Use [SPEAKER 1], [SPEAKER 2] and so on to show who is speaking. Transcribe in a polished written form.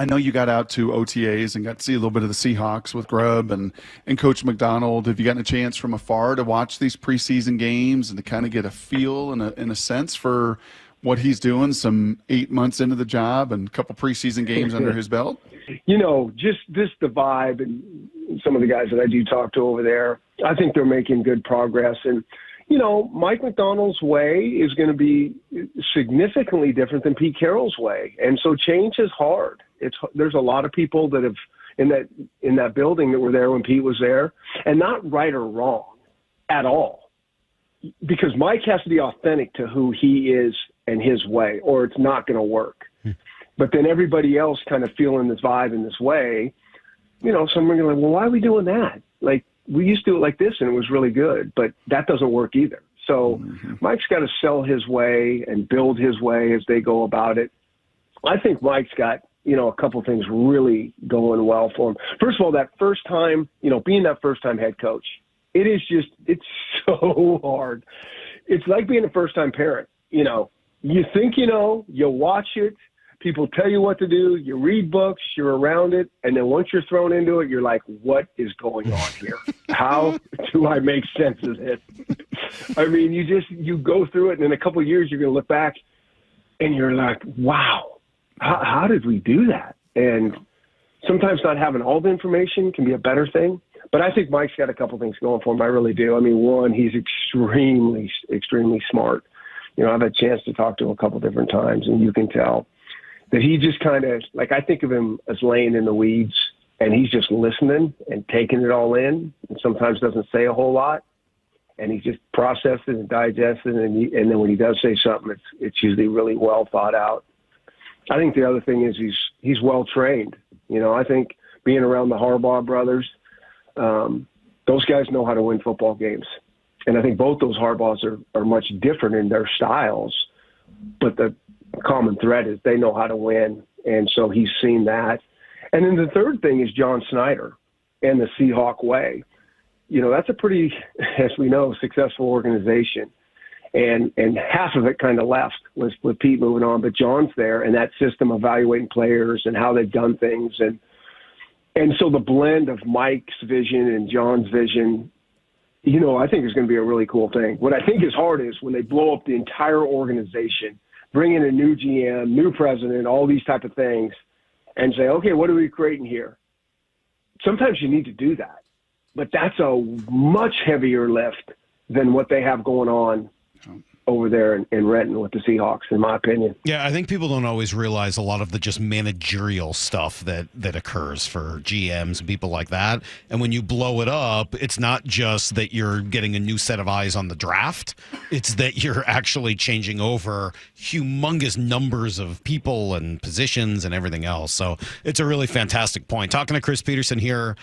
[SPEAKER 1] I know you got out to OTAs and got to see a little bit of the Seahawks with Grubb and Coach McDonald. Have you gotten a chance from afar to watch these preseason games and to kind of get a feel and in a sense for what he's doing? Some 8 months into the job and a couple preseason games under his belt.
[SPEAKER 2] Just the vibe and some of the guys that I do talk to over there, I think they're making good progress. And Mike McDonald's way is going to be significantly different than Pete Carroll's way, and so change is hard. There's a lot of people that have in that building that were there when Pete was there, and not right or wrong at all, because Mike has to be authentic to who he is and his way, or it's not going to work. But then everybody else kind of feeling this vibe in this way, some are going to like, well, why are we doing that? Like, we used to do it like this and it was really good, but that doesn't work either. So Mike's got to sell his way and build his way as they go about it. I think Mike's got, a couple things really going well for him. First of all, that first time, being that first time head coach, it's so hard. It's like being a first time parent. You think, you watch it. People tell you what to do. You read books. You're around it. And then once you're thrown into it, you're like, what is going on here? How do I make sense of this? I mean, you go through it, and in a couple of years, you're going to look back, and you're like, wow, how did we do that? And sometimes not having all the information can be a better thing. But I think Mike's got a couple things going for him. I really do. I mean, one, he's extremely, extremely smart. I've had a chance to talk to him a couple different times, and you can tell that he just kind of, like, I think of him as laying in the weeds, and he's just listening and taking it all in, and sometimes doesn't say a whole lot, and he just processes and digests it, and then when he does say something, it's usually really well thought out. I think the other thing is he's well trained. I think being around the Harbaugh brothers, those guys know how to win football games, and I think both those Harbaughs are much different in their styles, but the common thread is they know how to win, and so he's seen that. And then the third thing is John Snyder and the Seahawk way. That's a pretty, as we know, successful organization, and half of it kind of left with Pete moving on, but John's there, and that system evaluating players and how they've done things, and so the blend of Mike's vision and John's vision, I think is going to be a really cool thing. What I think is hard is when they blow up the entire organization, bring in a new GM, new president, all these type of things, and say, okay, what are we creating here? Sometimes you need to do that, but that's a much heavier lift than what they have going on over there in Renton with the Seahawks, in my opinion.
[SPEAKER 3] Yeah, I think people don't always realize a lot of the just managerial stuff that occurs for GMs and people like that. And when you blow it up, it's not just that you're getting a new set of eyes on the draft. It's that you're actually changing over humongous numbers of people and positions and everything else. So it's a really fantastic point. Talking to Chris Petersen here